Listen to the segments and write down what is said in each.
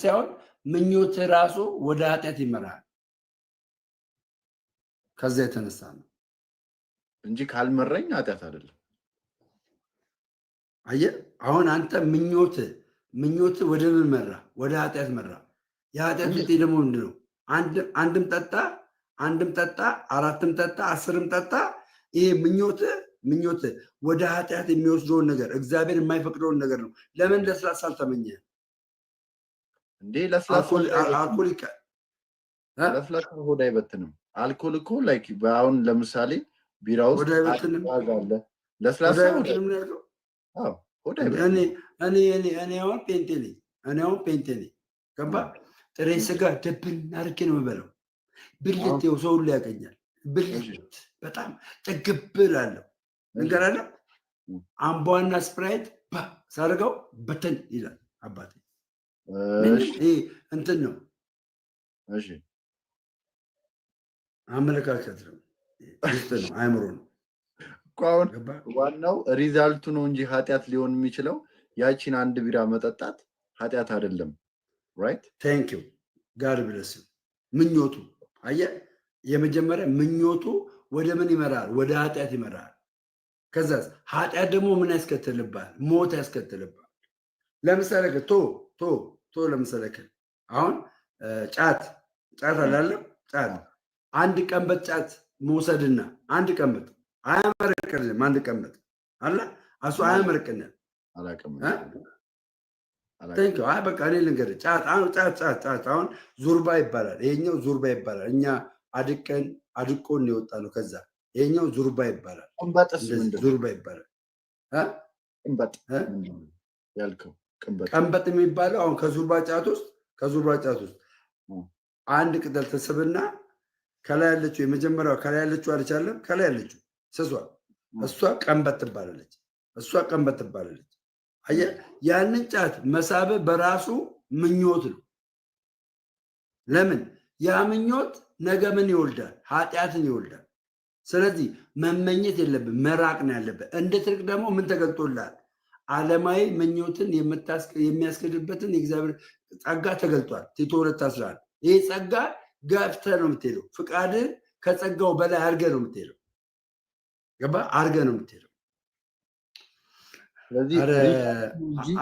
ሳይሆን ምኞት ራሱ ወደ ኃጢአት ይመራል። ከዛ የተነሳ ነው እንጂ ካልመረኝ ኃጢአት አይደለም። አየህ አሁን አንተ ምኞት ወደ ምን መራ? ወደ ኃጢአት መራ። የኃጢአት ውጤት ደግሞ ምንድን ነው? አንድም ጠጣ፣ አራትም ጠጣ፣ 10ም ጠጣ። ይሄ ምኞት ወደ ኃጢአት የሚወስደውን ነገር እግዚአብሔር የማይፈቅደውን ነገር ነው። ለምን ለስላሳ አልተመኘ እንዴ? ለስላሳ ሆድ አይበትንም። አልኮል እኮ ላይክ አሁን ለምሳሌ ቢራ ውስጥ አለ ለስላሳ ሆድ አይበትንም። ሆድ አይበትንም። እኔ አሁን ፔንቴ ነኝ። ገባ? ጥሬ ስጋ ደብን አድርጌ ነው የምበላው። ብልት ይኸው ሰው ሁሉ ያገኛል። ብልት በጣም ጥግብ እላለሁ። ነገር አለ አምቧና ስፕራይት ሳደርገው በተን ይላል አባቴ። እንትን ነው አመለካከት ነው፣ ውስጥ ነው፣ አእምሮ ነው። አሁን ዋናው ሪዛልቱ ነው እንጂ ኃጢአት ሊሆን የሚችለው ያቺን አንድ ቢራ መጠጣት ኃጢአት አይደለም። ራይት ቴንክ ዩ ጋድ ብለስ ምኞቱ አየህ፣ የመጀመሪያ ምኞቱ ወደ ምን ይመራል? ወደ ኃጢአት ይመራል። ከዛስ ኃጢአት ደግሞ ምን ያስከትልባል? ሞት ያስከትልባል። ለምሳሌ ለምሳሌ አሁን ጫት አላለም። ጫት አንድ ቀንበት ጫት መውሰድና አንድ ቀንበት አያመረቅልም። አንድ ቀንበት አለ እሱ አያመረቅልም። በቃ እኔ ልንገርህ፣ ጫት አሁን ዙርባ ይባላል። ይሄኛው ዙርባ ይባላል። እኛ አድቆን የወጣ ነው። ከዛ ይሄኛው ዙርባ ይባላል። ዙርባ ይባላል። ቀንበጥ የሚባለው አሁን ከዙርባ ጫት ውስጥ አንድ ቅጠል ተስብና ከላይ ያለችው የመጀመሪያው ከላይ ያለችው አልቻለም። ከላይ ያለችው እሷ ቀንበጥ ትባላለች። አየህ፣ ያንን ጫት መሳብ በራሱ ምኞት ነው። ለምን? ያ ምኞት ነገ ምን ይወልዳል? ኃጢአትን ይወልዳል። ስለዚህ መመኘት የለብን፣ መራቅ ነው ያለብን። እንደ ትርቅ ደግሞ ምን ተገልጦልሃል? ዓለማዊ ምኞትን የሚያስገድበትን የእግዚአብሔር ጸጋ ተገልጧል። ቲቶ 2:11 ይህ ጸጋ ገፍተህ ነው የምትሄደው። ፍቃድን ከጸጋው በላይ አድርገህ ነው የምትሄደው። ገባህ? አድርገህ ነው የምትሄደው።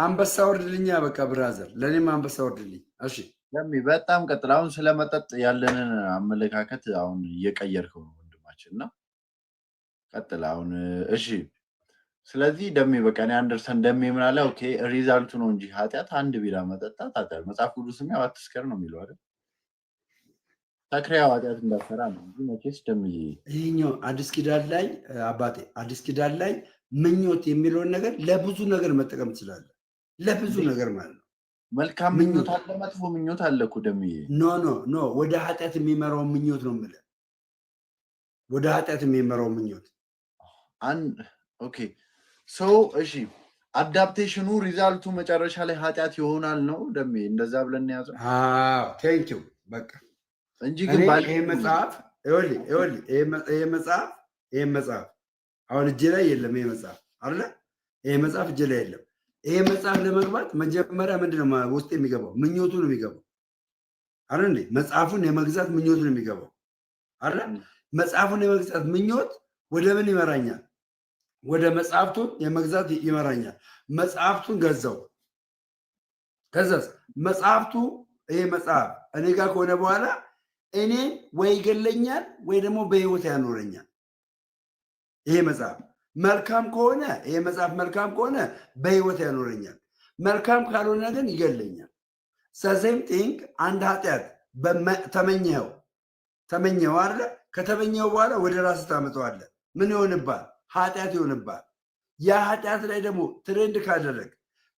አንበሳ ወርድልኛ። በቃ ብራዘር፣ ለእኔም አንበሳ ወርድልኝ። እሺ በጣም ቀጥል። አሁን ስለመጠጥ ያለንን አመለካከት አሁን እየቀየርከው ነው ወንድማችን እና ቀጥል አሁን። እሺ ስለዚህ ደሜ በቃ እኔ አንደርሰን ደሜ ምን አለ? ኦኬ ሪዛልቱ ነው እንጂ ኃጢአት አንድ ቢራ መጠጣት ኃጢአት። መጽሐፍ ቅዱስም ያው አትስከር ነው የሚለው አይደል? ተክሪያው ኃጢአት እንዳትሰራ ነው እንጂ መቼስ ደምዬ ይሄኛው አዲስ ኪዳን ላይ አባቴ አዲስ ኪዳን ላይ ምኞት የሚለውን ነገር ለብዙ ነገር መጠቀም ትችላለህ። ለብዙ ነገር ማለት ነው። መልካም ምኞት አለ፣ መጥፎ ምኞት አለ እኮ ደምዬ። ኖ ወደ ኃጢአት የሚመራው ምኞት ነው የምልህ። ወደ ኃጢአት የሚመራው ምኞት ኦኬ እሺ አዳፕቴሽኑ ሪዛልቱ መጨረሻ ላይ ኃጢአት ይሆናል ነው ደሜ? እንደዛ ብለን ያዘው። ቴንክ ዩ በቃ እንጂ ግን ይሄ መጽሐፍ አሁን እጄ ላይ የለም። ይሄ መጽሐፍ አለ። ይሄ መጽሐፍ እጄ ላይ የለም። ይሄ መጽሐፍ ለመግባት መጀመሪያ ምንድነው ውስጥ የሚገባው? ምኞቱ ነው የሚገባው አይደል እንዴ? መጽሐፉን የመግዛት ምኞቱ ነው የሚገባው አይደል? መጽሐፉን የመግዛት ምኞት ወደ ምን ይመራኛል? ወደ መጽሐፍቱን የመግዛት ይመራኛል። መጽሐፍቱን ገዛው። ከዛስ መጽሐፍቱ ይሄ መጽሐፍ እኔ ጋር ከሆነ በኋላ እኔን ወይ ይገለኛል ወይ ደግሞ በህይወት ያኖረኛል። ይሄ መጽሐፍ መልካም ከሆነ ይሄ መጽሐፍ መልካም ከሆነ በህይወት ያኖረኛል። መልካም ካልሆነ ግን ይገለኛል። ሰሴም ቲንግ አንድ ኃጢአት ተመኘው አይደለ? ከተመኘው በኋላ ወደ ራስ ታመጣዋለህ። ምን ይሆንባል? ኃጢአት ይሆንባል። ያ ኃጢአት ላይ ደግሞ ትሬንድ ካደረግ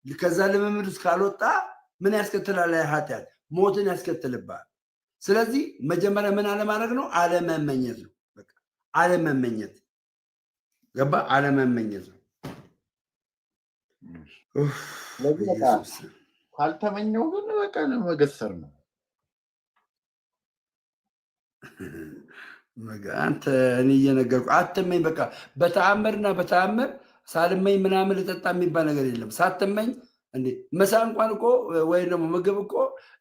ከዛ ልምምድ ውስጥ ካልወጣ ምን ያስከትላል? ያ ኃጢአት ሞትን ያስከትልባል። ስለዚህ መጀመሪያ ምን አለማድረግ ነው? አለመመኘት ነው። በቃ አለመመኘት ገባ? አለመመኘት ነው። ካልተመኘው ግን በቃ መገሰር ነው። አንተ እኔ እየነገርኩህ አትመኝ። በቃ በተአምር ሳልመኝ ምናምን ልጠጣ የሚባል ነገር የለም። ሳትመኝ እንዴ ምሳ እንኳን እኮ ወይ ደግሞ ምግብ እኮ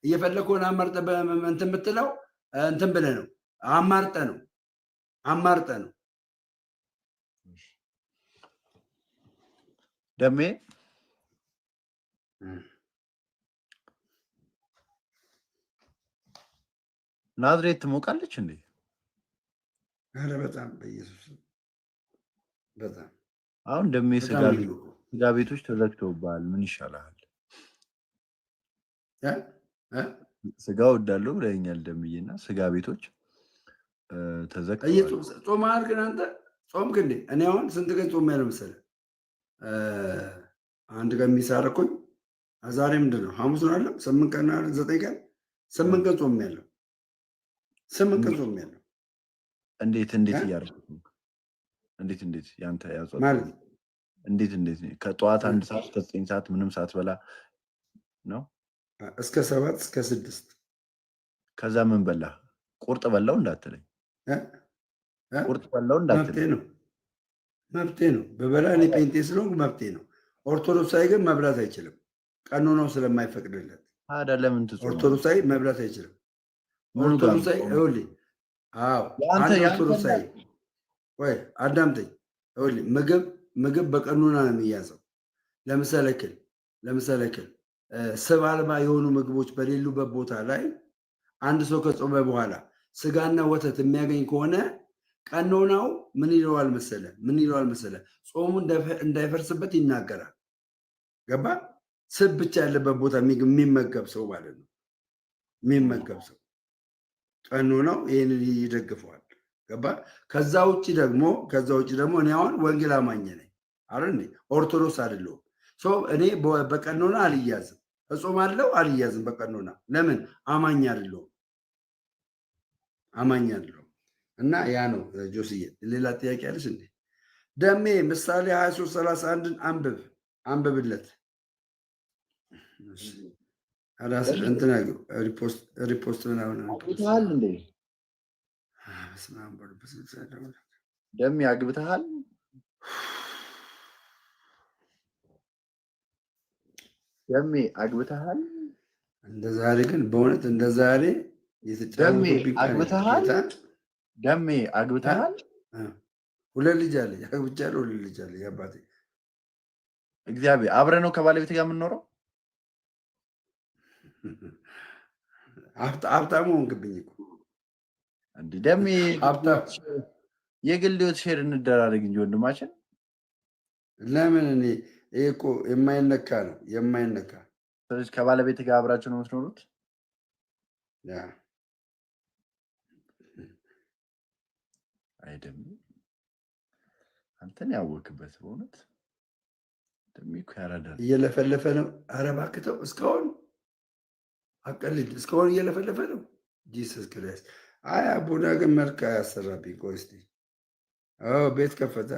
እየፈለግከውን አማርጠ እንትን የምትለው እንትን ብለህ ነው አማርጠ ነው ደሜ ናዝሬት ትሞቃለች እንዴ? ኧረ በጣም በኢየሱስ በጣም አሁን ደሜ ስጋ ቤቶች ተዘግተውብሃል። ምን ይሻላል? ስጋ ወዳለሁ ብለኸኛል ደምዬና ስጋ ቤቶች ተዘግተዋል። ጾመሃል ግን አንተ ጾምክ እንዴ? እኔ አሁን ስንት ቀን ጾሜያለሁ መሰለህ? አንድ ቀን የሚሳረኩኝ ዛሬ ምንድን ነው ሐሙስ ነው አለ 8 ቀን 9 ቀን 8 ቀን ጾሜያለሁ። 8 ቀን ጾሜያለሁ። እንዴት እያደረኩ እንዴት ያንተ ያጾም ማለት እንዴት ከጠዋት 1 ሰዓት እስከ 9 ሰዓት ምንም ሰዓት በላ ነው እስከ 7 እስከ 6 ከዛ ምን በላ ቁርጥ በላው እንዳትለኝ ቁርጥ በላው እንዳትለኝ መብቴ ነው በበላ እኔ ጴንጤ ስለሆንኩ መብቴ ነው። ኦርቶዶክሳዊ ግን መብላት አይችልም ቀኖናው ስለማይፈቅድለት። ታዲያ ለምን ትጾም? ኦርቶዶክሳዊ መብላት አይችልም። ኦርቶዶክሳዊ ይኸውልህ አንድ ኦርቶዶክሳዊ ወይ አዳምጠኝ ይኸውልህ ምግብ በቀኖና ነው የሚያዘው። ለምሳሌ ክል ስብ አልባ የሆኑ ምግቦች በሌሉበት ቦታ ላይ አንድ ሰው ከጾመ በኋላ ስጋና ወተት የሚያገኝ ከሆነ ቀኖናው ምን ይለዋል መሰለ? ጾሙ እንዳይፈርስበት ይናገራል። ገባ? ስብ ብቻ ያለበት ቦታ የሚመገብ ሰው ማለት ነው። የሚመገብ ሰው ቀኖናው ይህንን ይደግፈዋል። ገባ? ከዛ ውጭ ደግሞ እኔ አሁን ወንጌል አማኝ ነኝ አይደል? ኦርቶዶክስ አይደለሁም። እኔ በቀኖና አልያዝም። እጾማለሁ አልያዝም በቀኖና። ለምን? አማኝ አይደለሁም። እና ያ ነው ጆስዬ። ሌላ ጥያቄ አለሽ እንዴ? ደሜ ምሳሌ 23:31 አንብብለት። እንትን ሪፖስት ምናምን አግብተሃል እንዴ? ደሜ አግብተሃል? ደሜ አግብተሃል? እንደ ዛሬ ግን በእውነት እንደ ዛሬ ደሜ አግብተሃል? ደሜ አግብተሃል? ሁለት ልጅ አለኝ። አግብቻለሁ። 2 ልጅ አለኝ። አባቴ እግዚአብሔር አብረህ ነው ከባለቤት ጋር የምንኖረው? ሀብታሙ ሆንክብኝ እኮ እንዴ ደሜ። የግል ህይወት ሼር እንደራረግ እንጂ ወንድማችን። ለምን? እኔ ይሄ እኮ የማይነካ ነው የማይነካ። ስለዚህ ከባለቤት ጋር አብራችሁ ነው የምትኖሩት? አይደም አንተን ያወክበት በእውነት ደሜ እኮ ያራዳል። እየለፈለፈ ነው። ኧረ እባክህ ተው። እስካሁን አቀልድ። እስካሁን እየለፈለፈ ነው። ጂሰስ ክርስቶስ። አይ አቡና ግን መልክ አያሰራብኝ። ቆይ እስኪ ቤት ከፈተ።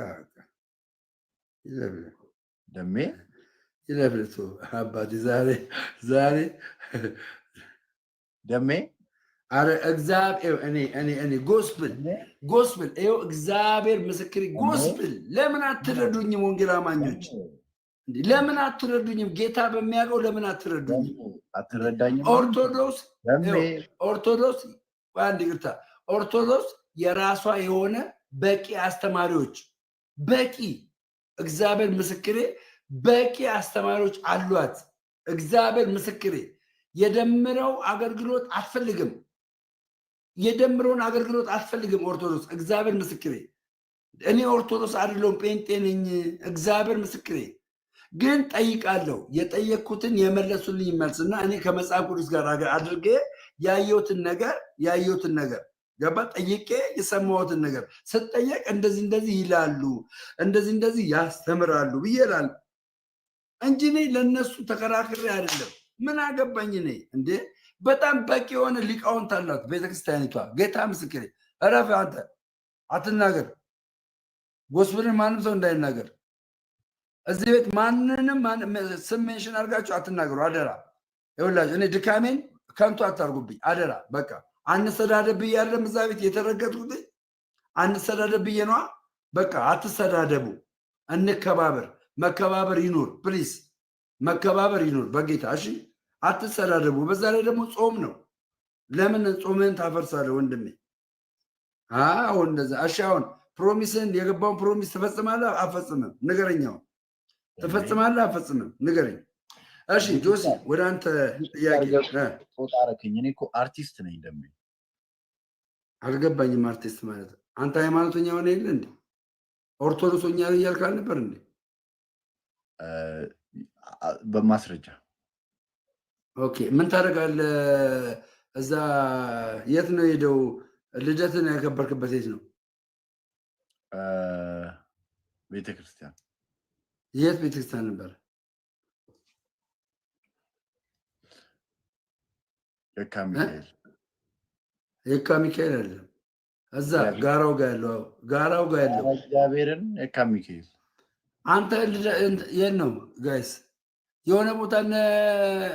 ደሜ ይለፍልቶ አባቴ ዛሬ ደሜ አረ እግዚአብሔር እኔ ጎስፕል ይኸው እግዚአብሔር ምስክር ጎስፕል። ለምን አትረዱኝም? ወንጌል አማኞች ለምን አትረዱኝም? ጌታ በሚያውቀው ለምን አትረዱኝም? ኦርቶዶክስ የራሷ የሆነ በቂ አስተማሪዎች እግዚአብሔር ምስክሬ በቂ አስተማሪዎች አሏት። እግዚአብሔር ምስክሬ የደምረው አገልግሎት አትፈልግም። የደምረውን አገልግሎት አትፈልግም ኦርቶዶክስ። እግዚአብሔር ምስክሬ እኔ ኦርቶዶክስ አይደለሁም ጴንጤ ነኝ። እግዚአብሔር ምስክሬ ግን ጠይቃለሁ። የጠየቅኩትን የመለሱልኝ መልስና እኔ ከመጽሐፍ ቅዱስ ጋር አድርጌ ያየሁትን ነገር ገባ ጠይቄ የሰማሁትን ነገር ስጠየቅ እንደዚህ ይላሉ እንደዚህ ያስተምራሉ ብዬ እላለሁ እንጂ እኔ ለእነሱ ተከራክሬ አይደለም። ምን አገባኝ እኔ እንዴ? በጣም በቂ የሆነ ሊቃውንት አላት ቤተክርስቲያኒቷ። ጌታ ምስክሬ። እረፍ አንተ አትናገር። ጎስፕልን ማንም ሰው እንዳይናገር እዚህ ቤት ማንንም ስም ሜንሽን አድርጋችሁ አትናገሩ አደራ። ይኸውላችሁ እኔ ድካሜን ከንቱ አታርጉብኝ አደራ። በቃ አንሰዳደብ ብዬ አይደለም እዛ ቤት የተረገጥኩት። አንሰዳደብ ብዬ ነዋ። በቃ አትሰዳደቡ፣ እንከባበር፣ መከባበር ይኑር ፕሊዝ። መከባበር ይኖር በጌታ እሺ። አትሰዳደቡ። በዛ ላይ ደግሞ ጾም ነው። ለምን ጾምህን ታፈርሳለህ ወንድሜ? አሁን እንደዛ እሺ። አሁን ፕሮሚስን የገባውን ፕሮሚስ ትፈጽማለህ አፈጽምም? ንገረኛው። ትፈጽማለህ አፈጽምም? ንገረኝ። እሺ ጆሲ ወደ አንተ ጥያቄ ጦጣ አደረከኝ። እኔ እኮ አርቲስት ነኝ ደሜ። አልገባኝም። አርቲስት ማለት አንተ ሃይማኖተኛ ሆነ የለ እንዴ? ኦርቶዶክስ ሆኛለሁ እያልክ አልነበር እንዴ? በማስረጃ ኦኬ። ምን ታደርጋለህ እዛ? የት ነው ሄደው ልደትን ያከበርክበት? የት ነው? ቤተክርስቲያን። የት ቤተክርስቲያን ነበር? የካ ሚካኤል። የካ ሚካኤል አይደለም፣ እዛ ጋራው ጋር ያለው እግዚአብሔርን የካ ሚካኤል። አንተ የት ነው ጋይስ? የሆነ ቦታ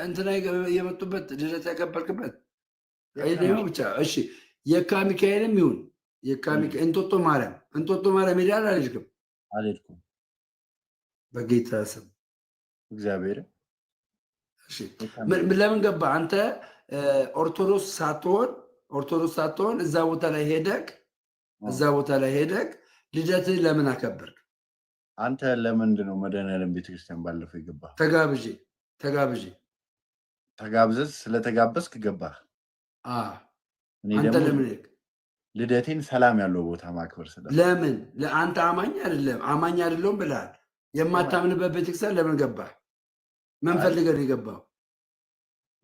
እንትና የመጡበት ልደት ያከበርክበት አይደለም ብቻ። እሺ የካ ሚካኤልም ይሁን የካ ሚካኤል እንጦጦ ማርያም ሄዳል አልሄድክም? አልሄድኩም። በጌታ ስም እግዚአብሔር። እሺ ለምን ገባ? አንተ ኦርቶዶክስ ሳትሆን እዛ ቦታ ላይ ሄደክ ልደትህ ለምን አከበርክ? አንተ ለምንድን ነው መድኃኒዓለም ቤተክርስቲያን ባለፈው የገባ? ተጋብዘህ ስለተጋበዝክ ገባህ። አንተ ለምን ሄድክ? ልደቴን ሰላም ያለው ቦታ ማክበር ለምን? አንተ አማኝ አይደለሁም ብለሃል። የማታምንበት ቤተክርስቲያን ለምን ገባህ? ምን ፈልገህ ነው የገባው?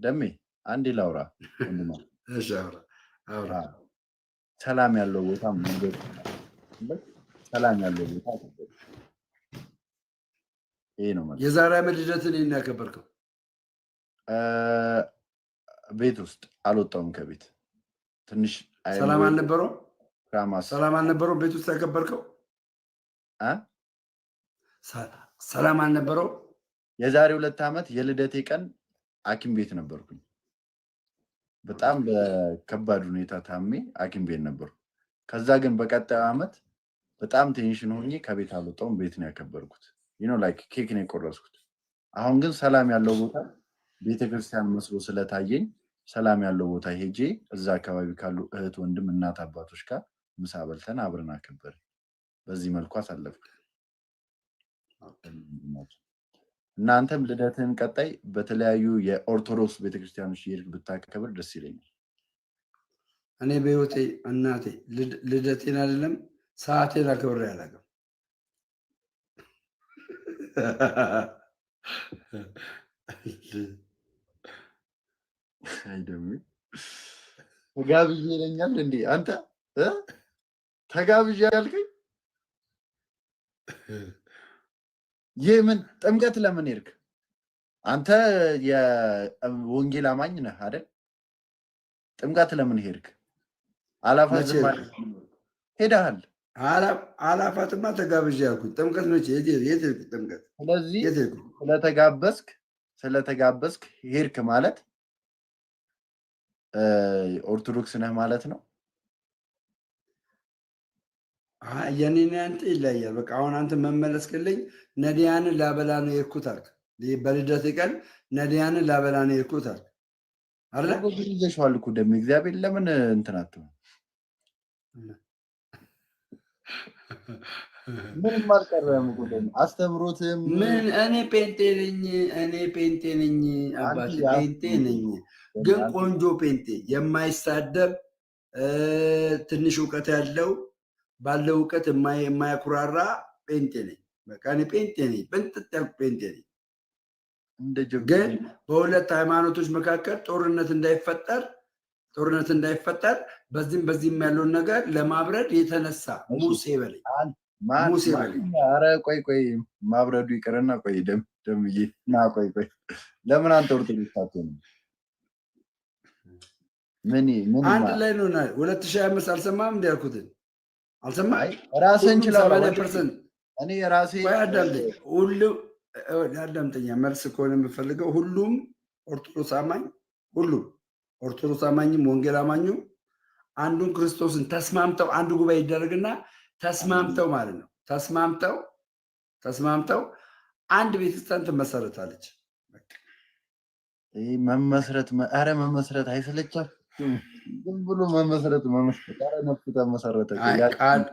ደሜ አንዴ ላውራ። እሺ አውራ። ሰላም ያለው ቦታ ሰላም ያለው ቦታ ይሄ ነው ማለት። የዛሬ ዓመት ልደትን እኔን ያከበርከው ቤት ውስጥ አልወጣሁም ከቤት። ትንሽ ሰላም አልነበረው ቤት ውስጥ ያከበርከው? ሰላም አልነበረው? የዛሬ 2 ዓመት የልደቴ ቀን ሐኪም ቤት ነበርኩኝ። በጣም በከባድ ሁኔታ ታሜ ሐኪም ቤት ነበርኩ። ከዛ ግን በቀጣዩ ዓመት በጣም ቴንሽን ሆኜ ከቤት አልወጣሁም። ቤት ነው ያከበርኩት። ላይክ ኬክ ነው የቆረስኩት። አሁን ግን ሰላም ያለው ቦታ ቤተክርስቲያን መስሎ ስለታየኝ ሰላም ያለው ቦታ ሄጄ እዛ አካባቢ ካሉ እህት፣ ወንድም፣ እናት አባቶች ጋር ምሳ በልተን አብረን አከበርን። በዚህ መልኩ አሳለፍኩ። እናንተም ልደትህን ቀጣይ በተለያዩ የኦርቶዶክስ ቤተክርስቲያኖች እየሄድክ ብታከብር ደስ ይለኛል። እኔ በህይወቴ እናቴ ልደቴን አይደለም ሰዓቴን አክብሬ አላውቅም። ተጋብዤ ይለኛል እንዴ አንተ? ተጋብዤ ያልከኝ ይህ ምን? ጥምቀት ለምን ሄድክ አንተ? የወንጌል አማኝ ነህ አይደል? ጥምቀት ለምን ሄድክ? አላፋት ሄደሃል። አላፋትማ ተጋብዤ ያልኩኝ። ጥምቀት ነች። የት ሄድክ? ጥምቀት። ስለዚህ ስለተጋበዝክ ሄድክ ማለት ኦርቶዶክስ ነህ ማለት ነው። የኔና አንተ ይለያያል። በቃ አሁን አንተ መመለስክልኝ ነዲያንን ላበላ ነው የሄድኩት አልክ። በልደት ቀን ነዲያንን ላበላ ነው የሄድኩት አልክ አይደል? ይዘሽዋል እኮ ደም እግዚአብሔር ለምን እንትን አትሆን? ምንም አልቀረም እኮ ደም አስተምሮትም ምን እኔ ፔንቴ ነኝ አባቴ ፔንቴ ነኝ፣ ግን ቆንጆ ፔንቴ የማይሳደብ ትንሽ እውቀት ያለው ባለው እውቀት የማያኩራራ ፔንቴ ነኝ። በቃ እኔ ፔንቴ ነኝ፣ ብንጥጥ ያልኩ ፔንቴ ነኝ። ግን በሁለት ሃይማኖቶች መካከል ጦርነት እንዳይፈጠር በዚህም ያለውን ነገር ለማብረድ የተነሳ ሙሴ በለኝ። ኧረ ቆይ ማብረዱ ይቅርና ቆይ ደምዬ ና ቆይ ለምን አንተ ኦርቶዶክስ አትሆንም? አንድ ላይ ነው 2025 አልሰማም እንዲ ያልኩትን አልሰማም። ራስህን ችለህ እኔ ራሴ አዳምጠኛ መልስ ከሆነ የምፈልገው ሁሉም ኦርቶዶክስ አማኝም ወንጌል አማኙም አንዱን ክርስቶስን ተስማምተው አንዱ ጉባኤ ይደረግና ተስማምተው ማለት ነው ተስማምተው አንድ ቤተክርስቲያን ትመሰረታለች። መመስረት ኧረ መመስረት አይሰለቻችሁም? ዝም ብሎ መመስረት ኧረ ነፍስ ተመሰረተ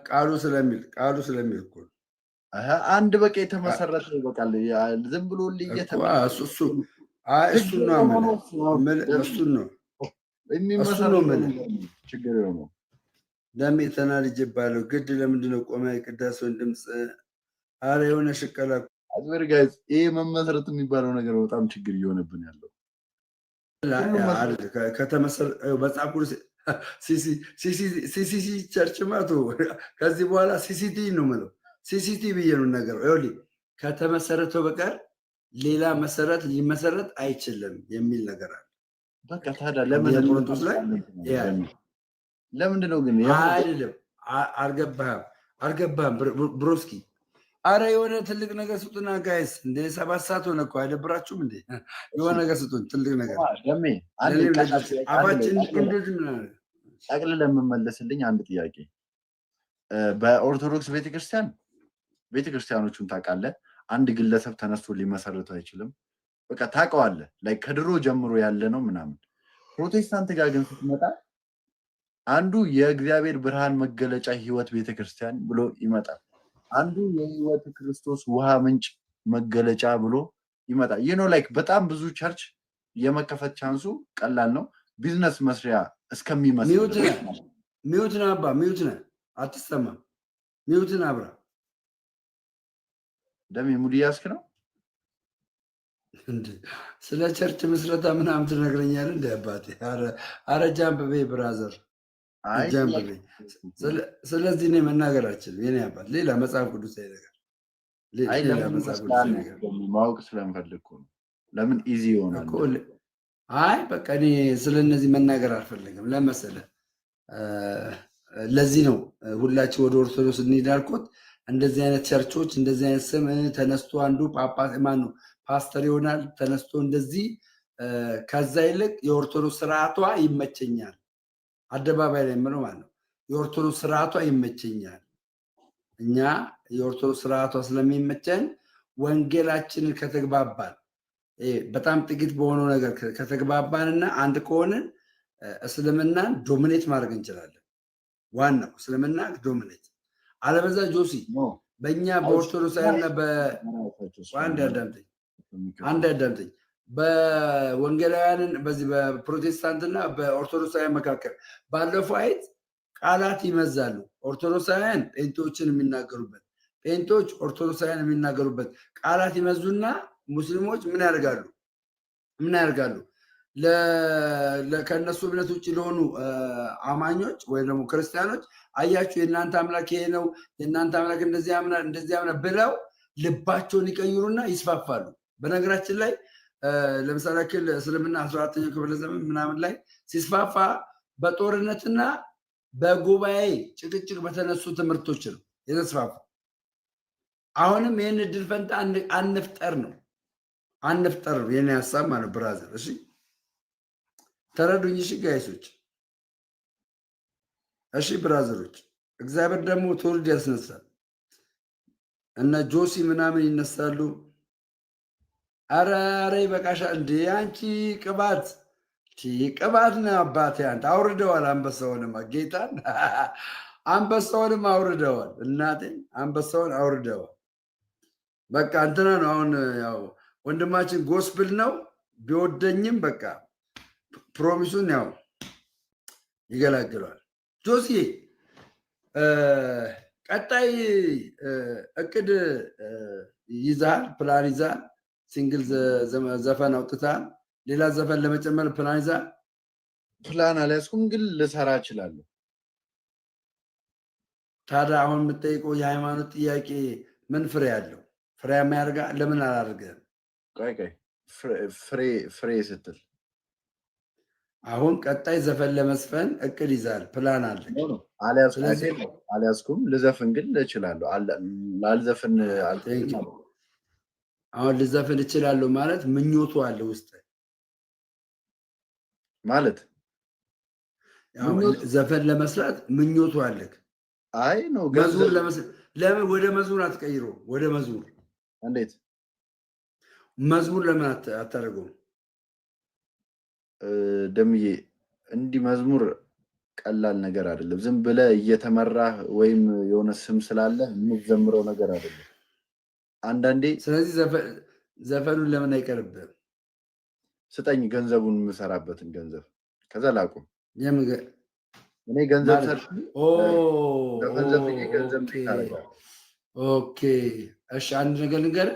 ቃሉ ስለሚል እኮ አንድ በቃ የተመሰረተ ይበቃል። ዝም ብሎ እሱን ነው የሚመሰረተው ችግር ነው። ደሜ ተናድጄ ባለው ግድ ለምንድን ነው ቆመ የቅዳሴውን ድምፅ አረ የሆነ ሽቀላ አዝበርጋይዝ ይሄ መመስረት የሚባለው ነገር በጣም ችግር እየሆነብን ያለው መጽሐፍ ቅዱስ ሲሲሲ ቸርች ማቶ ከዚህ በኋላ ሲሲቲ ነው የምለው። ሲሲቲ ብዬ ነው ነገር ከተመሰረተው በቀር ሌላ መሰረት ሊመሰረት አይችልም የሚል ነገር አለ። በቃ ታዲያ ለምን ቆሮንቶስ ላይ ለምንድን ነው ግን አይደለም? አልገባህም ብሮስኪ? አረ የሆነ ትልቅ ነገር ስጡና ጋይስ፣ እንደ 7 ሰዓት ሆነ እኮ አይደብራችሁም እንዴ? የሆነ ነገር ስጡን፣ ትልቅ ነገር አባችን ጠቅልለህ የምመለስልኝ አንድ ጥያቄ። በኦርቶዶክስ ቤተክርስቲያኖቹን ታውቃለህ? አንድ ግለሰብ ተነስቶ ሊመሰርተው አይችልም። በቃ ታውቀዋለህ፣ ላይ ከድሮ ጀምሮ ያለ ነው ምናምን። ፕሮቴስታንት ጋር ግን ስትመጣ አንዱ የእግዚአብሔር ብርሃን መገለጫ ህይወት ቤተክርስቲያን ብሎ ይመጣል። አንዱ የህይወት ክርስቶስ ውሃ ምንጭ መገለጫ ብሎ ይመጣል። ላይክ በጣም ብዙ ቸርች የመከፈት ቻንሱ ቀላል ነው። ቢዝነስ መስሪያ እስከሚመስል ሚውት ነህ አባ፣ ሚውት ነህ፣ አትሰማም። ሚውትን አብራ ደሜ ሙድ እያስክ ነው። ስለ ቸርች ምስረታ ምናምን ትነግረኛለህ እንደ አባቴ? አረ ጃምፕ ቤ ብራዘር፣ ጃምፕ ቤ። ስለዚህ እኔ መናገር አልችልም የኔ አባት። ሌላ መጽሐፍ ቅዱስ ማወቅ ስለምፈልግ ነው። ለምን ኢዚ ይሆናል? አይ በቃ እኔ ስለ እነዚህ መናገር አልፈልግም። ለመሰለህ ለዚህ ነው ሁላችን ወደ ኦርቶዶክስ እንሂድ አልኩት። እንደዚህ አይነት ቸርቾች እንደዚህ አይነት ስም ተነስቶ አንዱ ጳጳስ ማነው ፓስተር ይሆናል ተነስቶ እንደዚህ። ከዛ ይልቅ የኦርቶዶክስ ስርዓቷ ይመቸኛል። አደባባይ ላይ የምለው ማለት ነው የኦርቶዶክስ ስርዓቷ ይመቸኛል። እኛ የኦርቶዶክስ ስርዓቷ ስለሚመቸን ወንጌላችንን ከተግባባን በጣም ጥቂት በሆነው ነገር ከተግባባንና አንድ ከሆንን እስልምናን ዶሚኔት ማድረግ እንችላለን። ዋናው እስልምና ዶሚኔት። አለበዛ ጆሲ በእኛ በኦርቶዶክሳዊና አንድ አዳምጠኝ በወንጌላውያንን በዚህ በፕሮቴስታንትና በኦርቶዶክሳውያን መካከል ባለፈው አይት ቃላት ይመዛሉ። ኦርቶዶክሳውያን ጴንጤዎችን የሚናገሩበት፣ ጴንጤዎች ኦርቶዶክሳውያን የሚናገሩበት ቃላት ይመዙና ሙስሊሞች ምን ያደርጋሉ? ከእነሱ እምነት ውጭ ለሆኑ አማኞች ወይም ደግሞ ክርስቲያኖች አያችሁ የእናንተ አምላክ ይሄ ነው፣ የእናንተ አምላክ እንደዚህ ያምናል ብለው ልባቸውን ይቀይሩና ይስፋፋሉ። በነገራችን ላይ ለምሳሌ ያክል እስልምና 14ኛው ክፍለ ዘመን ምናምን ላይ ሲስፋፋ በጦርነትና በጉባኤ ጭቅጭቅ በተነሱ ትምህርቶች ነው የተስፋፋ። አሁንም ይህን እድል ፈንታ አንፍጠር ነው የኔ ሀሳብ ማለት ብራዘር። እሺ ተረዱኝ። እሺ ጋይሶች፣ እሺ ብራዘሮች፣ እግዚአብሔር ደግሞ ትውልድ ያስነሳል። እነ ጆሲ ምናምን ይነሳሉ። አረ ይበቃሻል እንዴ አንቺ ቅባት ነው አባቴ። አንተ አውርደዋል አንበሳውንማ፣ ጌታን አንበሳውንም አውርደዋል። እናቴ አንበሳውን አውርደዋል። በቃ እንትና ነው አሁን ያው ወንድማችን ጎስፕል ነው ቢወደኝም በቃ ፕሮሚሱን ያው ይገላግለዋል። ጆሲ ቀጣይ እቅድ ይዛል፣ ፕላን ይዛል፣ ሲንግል ዘፈን አውጥታል፣ ሌላ ዘፈን ለመጨመር ፕላን ይዛል? ፕላን አልያዝኩም፣ ግን ልሰራ እችላለሁ። ታዲያ አሁን የምጠይቀው የሃይማኖት ጥያቄ ምን ፍሬ ያለው ፍሬያማ ያደርጋ? ለምን አላደርገም? ቆይ ፍሬ ስትል አሁን ቀጣይ ዘፈን ለመስፈን እቅድ ይዛል፣ ፕላን አለ? አልያዝኩም። ልዘፍን ግን እችላለሁ። ላልዘፍን አሁን ልዘፍን እችላለሁ ማለት ምኞቱ አለ ውስጥ ማለት ዘፈን ለመስራት ምኞቱ አለክ? አይ ነው መዝሙር ለምን ወደ መዝሙር አትቀይሮ? ወደ መዝሙር እንዴት መዝሙር ለምን አታደርገው? ደምዬ እንዲህ መዝሙር ቀላል ነገር አይደለም። ዝም ብለህ እየተመራህ ወይም የሆነ ስም ስላለ የምትዘምረው ነገር አይደለም። አንዳንዴ ስለዚህ ዘፈኑን ለምን አይቀርብም? ስጠኝ ገንዘቡን የምሰራበትን ገንዘብ ከዛ ላቁም። እኔ ገንዘብ ማለት ሰርቼ ኦ ዘፈን ዘፍኜ ገንዘብ ኦኬ ታደርጋለህ። ኦኬ እሺ፣ አንድ ነገር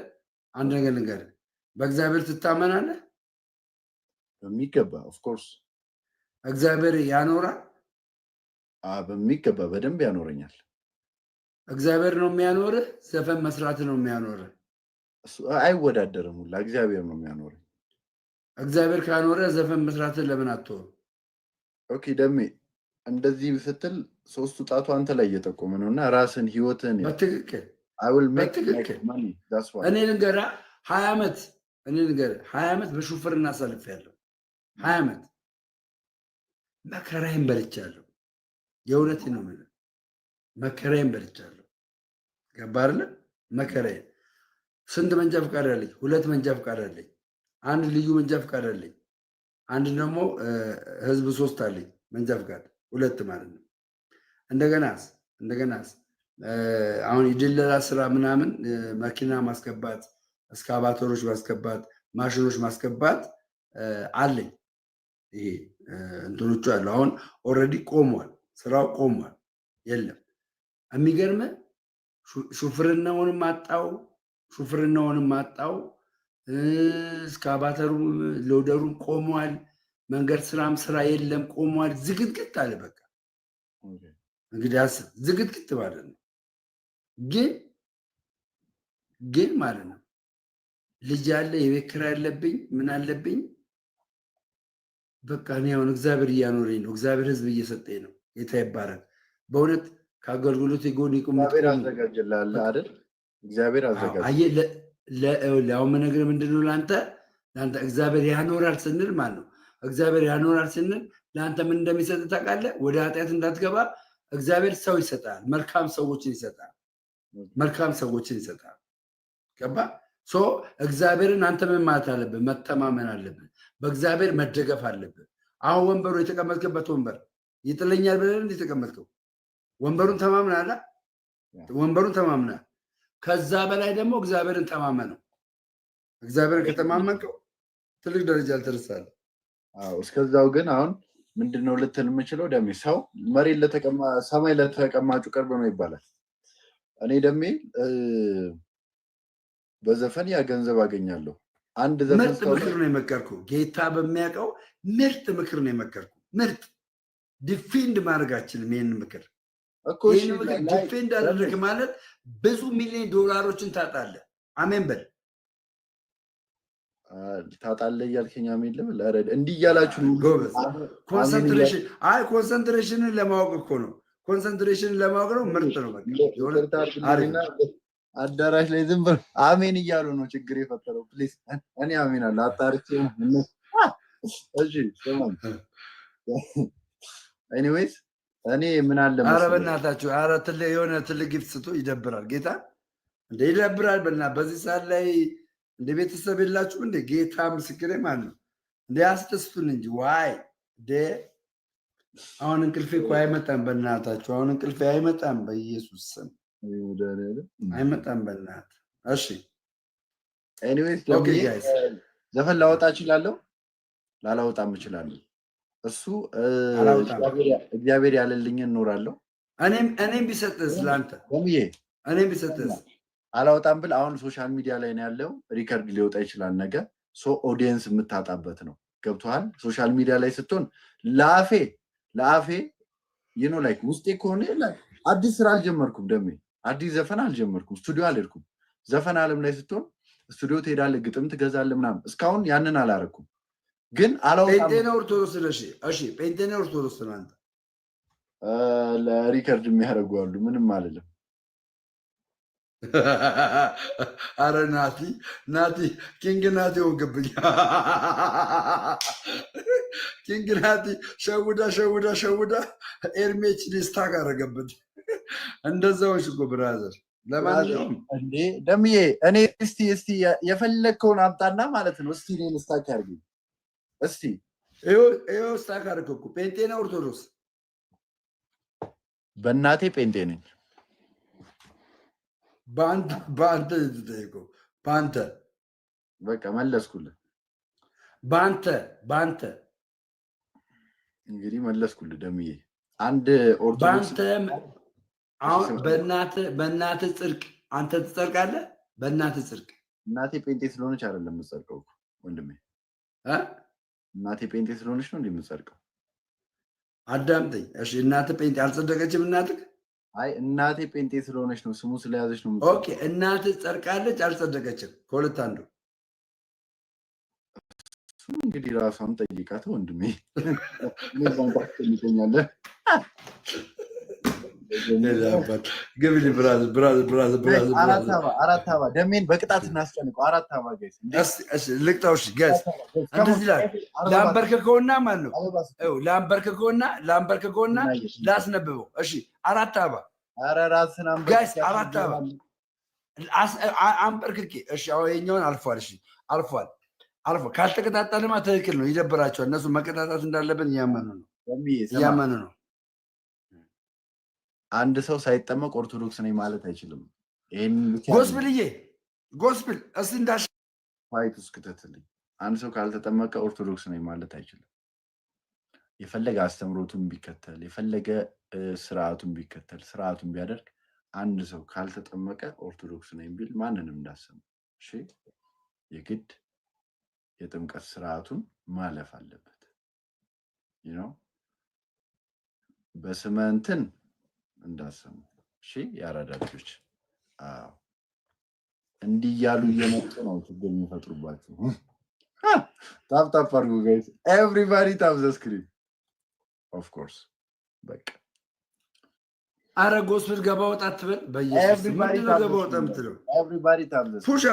ልንገርህ፣ በእግዚአብሔር ትታመናለህ? በሚገባ ኦፍኮርስ። እግዚአብሔር ያኖራል? በሚገባ በደንብ ያኖረኛል። እግዚአብሔር ነው የሚያኖርህ? ዘፈን መስራት ነው የሚያኖርህ? አይወዳደርም። ሁላ እግዚአብሔር ነው የሚያኖረኝ። እግዚአብሔር ካኖረ ዘፈን መስራትን ለምን አትሆን? ኦኬ ደሜ እንደዚህ ስትል ሶስቱ ጣቱ አንተ ላይ እየጠቆመ ነው እና ራስን ህይወትን በትክክል እኔ ልንገርህ 20 ዓመት በሹፍርና አሳልፌያለሁ። 20 ዓመት መከራዬን በልቻለሁ። የእውነቴን ነው የምልህ፣ መከራዬን በልቻለሁ። ገባህ አይደለ? መከራዬን ስንት መንጃ ፈቃድ አለኝ? 2 መንጃ ፈቃድ አለኝ። አንድ ልዩ መንጃ ፈቃድ አለኝ። አንድ ደግሞ ህዝብ 3 አለኝ መንጃ ፈቃድ 2 ማለት ነው። እንደገናስ አሁን የድለላ ስራ ምናምን መኪና ማስገባት፣ እስካቫተሮች ማስገባት፣ ማሽኖች ማስገባት አለኝ። ይሄ እንትኖቹ አሉ። አሁን ኦልሬዲ ቆሟል፣ ስራው ቆሟል፣ የለም። የሚገርምህ ሹፍርናውንም አጣው፣ እስካቫተሩ ሎደሩም ቆሟል፣ መንገድ ስራ የለም፣ ቆሟል፣ ዝግትግት አለ። በቃ እንግዲህ አስብ፣ ዝግትግት ማለት ነው። ግን ማለት ነው ልጅ አለ፣ የቤት ኪራይ አለብኝ፣ ምን አለብኝ። በቃ እኔ አሁን እግዚአብሔር እያኖረኝ ነው። እግዚአብሔር ህዝብ እየሰጠኝ ነው። ጌታ ይባረክ። በእውነት ከአገልግሎት የጎን እግዚአብሔር አዘጋጅልሃል አይደል? እግዚአብሔር አዘጋጅ። አሁን መነግር ምንድነው ለአንተ እግዚአብሔር ያኖራል ስንል ማለት ነው። እግዚአብሔር ያኖራል ስንል ለአንተ ምን እንደሚሰጥ ታውቃለህ? ወደ ኃጢአት እንዳትገባ እግዚአብሔር ሰው ይሰጣል። መልካም ሰዎችን ይሰጣል። ገባ? እግዚአብሔርን አንተ ምን ማለት አለብን? መተማመን አለብን። በእግዚአብሔር መደገፍ አለብን። አሁን ወንበሩ የተቀመጥክበት ወንበር ይጥለኛል ብለን እንደ የተቀመጥከው ወንበሩን ተማምናል። ከዛ በላይ ደግሞ እግዚአብሔርን ተማመነው። እግዚአብሔርን ከተማመንከው ትልቅ ደረጃ ልትደርሳለህ። እስከዛው ግን አሁን ምንድነው ልትል የምችለው ደሜ፣ ሰው መሬት ሰማይ ለተቀማጩ ቅርብ ነው ይባላል። እኔ ደሜ በዘፈን ያ ገንዘብ አገኛለሁ። አንድ ዘፈን ምርጥ ምክር ነው የመከርኩ። ጌታ በሚያውቀው ምርጥ ምክር ነው የመከርኩ። ምርጥ ዲፌንድ ማድረጋችንም ይህን ምክር ዲፌንድ አደረግ ማለት ብዙ ሚሊዮን ዶላሮችን ታጣለህ። አሜን በል። ታጣለህ እያልከኝ አሜን ልበል? እንዲህ እያላችሁ ጎበዝ። ኮንሰንትሬሽንን ለማወቅ እኮ ነው። ኮንሰንትሬሽንን ለማወቅ ነው። ምርጥ ነው። አዳራሽ ላይ ዝም ብለው አሜን እያሉ ነው ችግር የፈጠረው። ፕሊዝ እኔ አሜን አለ አጣርቼ። እሺ ኤኒዌይስ እኔ ምን አለ መሰለህ፣ ኧረ በእናታችሁ የሆነ ትልቅ ጊፍት ስጡ። ይደብራል። ጌታ እንደ ይደብራል። በዚህ ሰዓት ላይ እንደ ቤተሰብ የላችሁም እንደ ጌታ ምስክሬ ማለት ነው። እንደ አስደስቱን እንጂ ዋይ አሁን እንቅልፌ እኮ አይመጣም። በእናታችሁ አሁን እንቅልፌ አይመጣም። በኢየሱስ ስም አይመጣም። በእናት እሺ። ኤኒዌይስ ዘፈን ላወጣ እችላለሁ፣ ላላወጣም እችላለሁ። እሱ እግዚአብሔር ያለልኝን እኖራለሁ። እኔም ቢሰጥስ ለአንተ እኔም ቢሰጥስ አላወጣም ብል አሁን ሶሻል ሚዲያ ላይ ነው ያለው። ሪከርድ ሊወጣ ይችላል ነገ። ኦዲየንስ የምታጣበት ነው። ገብቶሃል? ሶሻል ሚዲያ ላይ ስትሆን ለአፌ ላይክ ውስጤ ከሆነ አዲስ ስራ አልጀመርኩም። ደሜ አዲስ ዘፈን አልጀመርኩም። ስቱዲዮ አልሄድኩም። ዘፈን አለም ላይ ስትሆን ስቱዲዮ ትሄዳለህ፣ ግጥም ትገዛለህ ምናምን። እስካሁን ያንን አላረኩም። ግን አላወጣም። ጴንጤ ነው ኦርቶዶክስ ነሽ? እሺ ጴንጤ ነው ኦርቶዶክስ ነው አንተ? ለሪከርድ የሚያደርጉ አሉ። ምንም አልልም። አረ ናቲ ኪንግ ናቲ ወገብኝ። ኪንግ ናቲ ሸውዳ ኤርሜች ሊስታክ አረገብት። እንደዛዎች እኮ ብራዘር። ለማንኛውም እንዴ ደምዬ እኔ እስቲ የፈለግከውን አምጣና ማለት ነው። እስቲ እኔን ስታክ ያርገኝ እስቲ ይኸው ስታክ አደረገው እኮ ጴንጤ ነው ኦርቶዶክስ? በእናቴ ጴንጤ ነኝ። በአንተ ተጠይቀው በአንተ በቃ መለስኩልህ። በአንተ እንግዲህ መለስኩልህ ደምዬ። አንድ ኦርቶዶክስ አሁን በእናትህ ጽድቅ አንተ ትጸድቃለህ። በእናትህ ጽድቅ እናቴ ጴንጤ ስለሆነች አይደለም የምጸድቀው ወንድሜ። እናቴ ጴንጤ ስለሆነች ነው እንዴ የምጸድቀው? አዳምጠኝ እሺ። እናትህ ጴንጤ አልጸደቀችም? እናትህ አይ እናቴ ጴንጤ ስለሆነች ነው ስሙ ስለያዘች ነው። ኦኬ እናትህ ጸድቃለች አልጸደቀችም? ከሁለት አንዱ። እንግዲህ ራሷን ጠይቃት ወንድሜ። ይገኛለህ ግብሊ አራት አባ ደሜን በቅጣት እናስጨንቀው። አራት አባ ጋይስ ልቅጣው። እሺ ጋይስ እንደዚህ ይላል። ላንበርክከውና ማለት ነው ላንበርክከውና ላስነብበው። እሺ አራት አባ ኧረ ራስን ጋይስ አራት አባ አንበርክኬ። እሺ አሁን የኛውን አልፏል። እሺ አልፏል። ካልተቀጣጣንማ ትክክል ነው። ይደብራቸዋል። እነሱ መቀጣጣት እንዳለብን እያመኑ ነው። አንድ ሰው ሳይጠመቅ ኦርቶዶክስ ነኝ ማለት አይችልም። ይሄን ጎስፕል እስቲ እንዳሽ ፋይት ውስጥ ክትትልኝ። አንድ ሰው ካልተጠመቀ ኦርቶዶክስ ነኝ ማለት አይችልም። የፈለገ አስተምሮቱን ቢከተል የፈለገ ስርዓቱን ቢከተል ስርዓቱን ቢያደርግ አንድ ሰው ካልተጠመቀ ኦርቶዶክስ ነኝ ቢል ማንንም እንዳሰሙ። እሺ የግድ የጥምቀት ስርዓቱን ማለፍ አለበት። በስመ እንትን እንዳሰሙ። እሺ ያራዳ ልጆች እንዲህ እያሉ እየመጡ ነው ችግር የሚፈጥሩባቸው። ታፕ አድርጉ ጋይስ። ኤቭሪባዲ ታፕ ዘ ስክሪን ኦፍ ኮርስ። በቃ አረ ጎስፕል ገባ ወጣ አትበል። በየሱስ ምንድን ነው ገባ ወጣ የምትለው? ኤቭሪባዲ ታፕ ዘ